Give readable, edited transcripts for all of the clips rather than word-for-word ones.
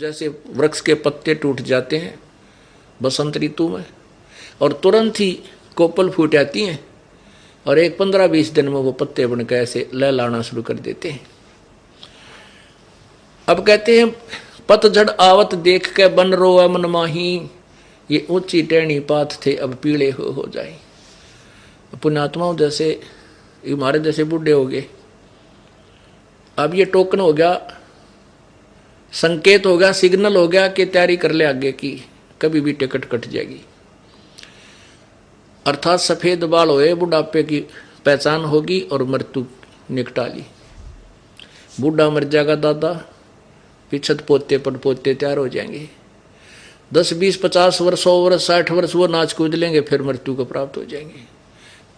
जैसे वृक्ष के पत्ते टूट जाते हैं बसंत ऋतु में और तुरंत ही कोपल फूट आती हैं और एक 15-20 दिन में वो पत्ते बनकर ऐसे लहलाना शुरू कर देते हैं। अब कहते हैं पतझड़ आवत देख के बन रोआ मन माही, ये ऊंची टेढ़ी पात थे अब पीले हो जाए। पुण्यात्माओं जैसे हमारे जैसे बूढ़े हो गए, अब ये टोकन हो गया, संकेत हो गया, सिग्नल हो गया कि तैयारी कर ले आगे की, कभी भी टिकट कट जाएगी। अर्थात सफेद बाल होए, बुढ़ापे की पहचान होगी और मृत्यु निकटा ली। बूढ़ा मर जाएगा दादा, पिछत पोते पड़पोते तैयार हो जाएंगे। 10, 20, 50 वर्ष, 100 वर्ष, 60 वर्ष वो नाच कूद लेंगे, फिर मृत्यु को प्राप्त हो जाएंगे।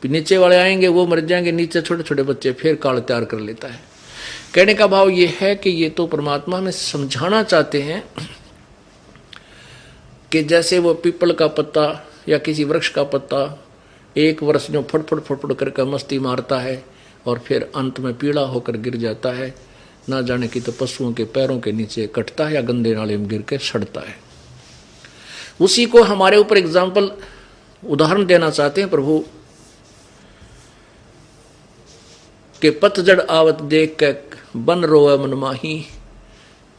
नीचे वाले आएंगे वो मर जाएंगे, नीचे छोटे छोटे बच्चे, फिर काल तैयार कर लेता है। कहने का भाव ये है कि ये तो परमात्मा हमें समझाना चाहते हैं कि जैसे वो पीपल का पत्ता या किसी वृक्ष का पत्ता एक वर्ष जो फटफट करके मस्ती मारता है और फिर अंत में पीला होकर गिर जाता है, ना जाने की तो पशुओं के पैरों के नीचे कटता है या गंदे नाले में गिर के सड़ता है। उसी को हमारे ऊपर एग्जाम्पल उदाहरण देना चाहते हैं प्रभु कि पतझड़ आवत देख के बन रोए मन माही,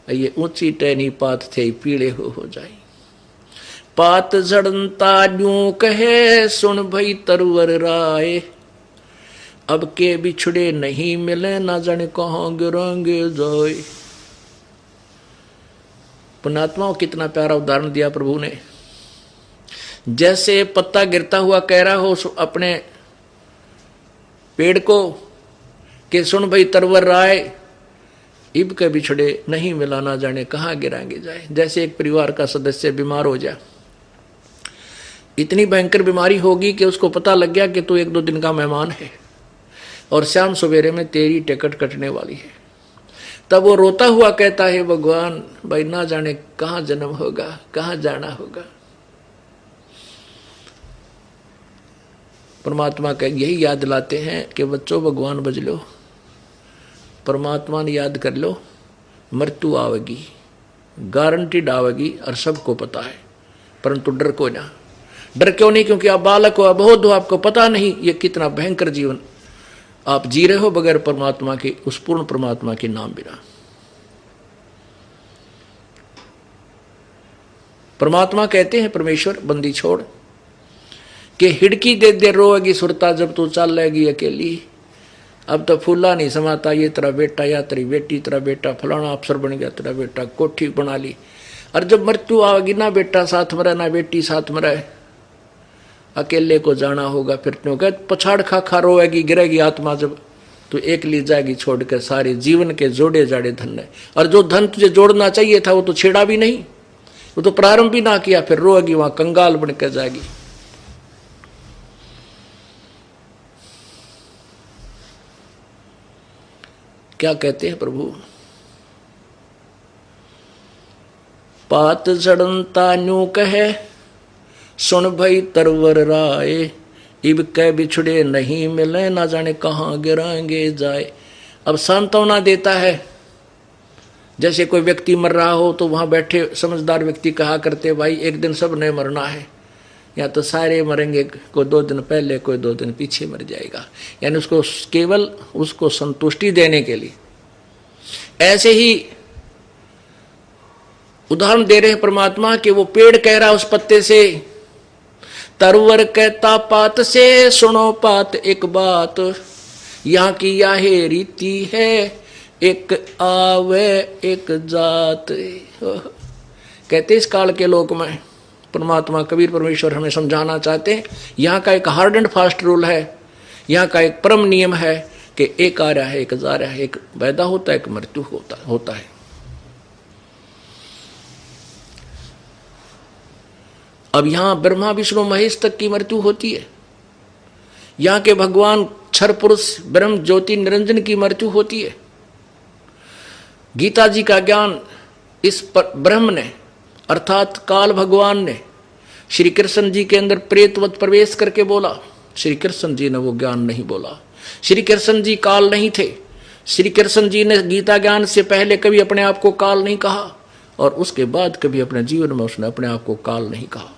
ये ऊंची टहनी पात थे पीले हो जाए। पात झड़ता यूं कहे सुन भई तरवर राय, अब के बिछड़े नहीं मिले ना जाने कहां गिरेंगे जाए। पुण्यात्माओं कितना प्यारा उदाहरण दिया प्रभु ने। जैसे पत्ता गिरता हुआ कह रहा हो अपने पेड़ को कि सुन भाई तरवर राय, इब के बिछड़े नहीं मिला ना जाने कहाँ गिराएंगे जाए। जैसे एक परिवार का सदस्य बीमार हो जाए, इतनी भयंकर बीमारी होगी कि उसको पता लग गया कि तू 1-2 दिन का मेहमान है और शाम सवेरे में तेरी टिकट कटने वाली है। तब वो रोता हुआ कहता है भगवान भाई ना जाने कहाँ जन्म होगा, कहाँ जाना होगा। परमात्मा का यही याद दिलाते हैं कि बच्चों भगवान बज लो, परमात्मा ने याद कर लो, मृत्यु आवेगी, गारंटीड आवेगी और सबको पता है। परंतु डर को ना, डर क्यों नहीं? क्योंकि आप बालक हो, अबोध हो, आपको पता नहीं ये कितना भयंकर जीवन आप जी रहे हो बगैर परमात्मा के, उस पूर्ण परमात्मा के नाम बिना। परमात्मा कहते हैं परमेश्वर बंदी छोड़ कि हिड़की दे दे रोएगी सुरता जब तू चल लेगी अकेली। अब तो फूला नहीं समाता, ये तेरा बेटा या तेरी बेटी, तेरा बेटा फलाना अफसर बन गया, तेरा बेटा कोठी बना ली। और जब मृत्यु आएगी ना बेटा साथ में रहे ना बेटी साथ में रहे, अकेले को जाना होगा। फिर क्यों कह पछाड़ खा रोएगी, गिरेगी आत्मा जब तो एक ली जाएगी छोड़ के सारे जीवन के जोड़े जाड़े धन है। और जो धन तुझे जोड़ना चाहिए था वो तो छेड़ा भी नहीं, वो तो प्रारंभ भी ना किया, फिर रोएगी वहां कंगाल बन के जाएगी। क्या कहते हैं प्रभु? पात झड़ता न्यू कहे सुन भई तरवर राय, इब के बिछड़े नहीं मिले ना जाने कहाँ गिराएंगे जाए। अब सांत्वना देता है। जैसे कोई व्यक्ति मर रहा हो तो वहां बैठे समझदार व्यक्ति कहा करते भाई एक दिन सब ने मरना है, या तो सारे मरेंगे, कोई 2 दिन पहले कोई 2 दिन पीछे मर जाएगा। यानी उसको केवल उसको संतुष्टि देने के लिए। ऐसे ही उदाहरण दे रहे हैं परमात्मा कि वो पेड़ कह रहा उस पत्ते से, तरवर कहता पात से सुनो पात एक बात, यहाँ की यह रीति है एक आवे एक जात। कहते इस काल के लोक में परमात्मा कबीर परमेश्वर हमें समझाना चाहते हैं, यहाँ का एक हार्ड एंड फास्ट रूल है, यहाँ का एक परम नियम है कि एक आ रहा है एक जा रहा है, एक पैदा होता है एक मृत्यु होता है। अब यहाँ ब्रह्मा विष्णु महेश तक की मृत्यु होती है, यहाँ के भगवान क्षर पुरुष ब्रह्म ज्योति निरंजन की मृत्यु होती है। गीता जी का ज्ञान इस ब्रह्म ने अर्थात काल भगवान ने श्री कृष्ण जी के अंदर प्रेतवत प्रवेश करके बोला। श्री कृष्ण जी ने वो ज्ञान नहीं बोला, श्री कृष्ण जी काल नहीं थे। श्री कृष्ण जी ने गीता ज्ञान से पहले कभी अपने आप को काल नहीं कहा। और उसके बाद कभी अपने जीवन में उसने अपने आप को काल नहीं कहा।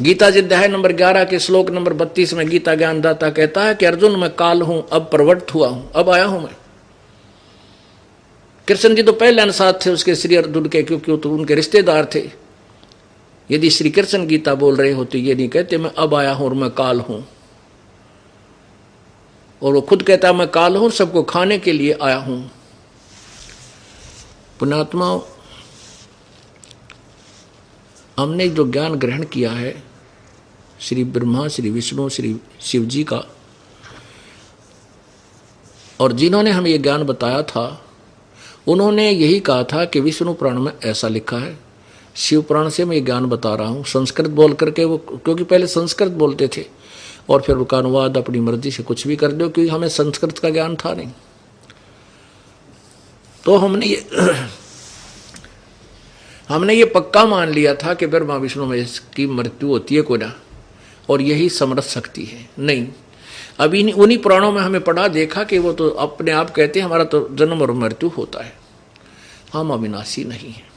गीता जी अध्याय नंबर 11 के श्लोक नंबर 32 में गीता ज्ञानदाता कहता है कि अर्जुन मैं काल हूं, अब प्रवृत्त हुआ हूं, अब आया हूं मैं। कृष्ण जी तो पहले अनुसार थे उसके श्री अर्जुन के, क्योंकि तो उनके रिश्तेदार थे। यदि श्री कृष्ण गीता बोल रहे होते ये नहीं कहते मैं अब आया हूं और मैं काल हूं, और वो खुद कहता मैं काल हूं, सबको खाने के लिए आया हूं। पुण्यात्मा, हमने जो ज्ञान ग्रहण किया है श्री ब्रह्मा, श्री विष्णु, श्री शिव जी का, और जिन्होंने हमें ये ज्ञान बताया था उन्होंने यही कहा था कि विष्णु पुराण में ऐसा लिखा है, शिव पुराण से मैं ये ज्ञान बता रहा हूँ संस्कृत बोल करके। वो क्योंकि पहले संस्कृत बोलते थे और फिर उसका अनुवाद अपनी मर्जी से कुछ भी कर दो, क्योंकि हमें संस्कृत का ज्ञान था नहीं। तो हमने ये पक्का मान लिया था कि ब्रह्मा विष्णु में इसकी मृत्यु होती है कोई ना, और यही समर्थ शक्ति है। नहीं, अभी उन्हीं पुराणों में हमें पढ़ा देखा कि वो तो अपने आप कहते हैं हमारा तो जन्म और मृत्यु होता है, हम अविनाशी नहीं है।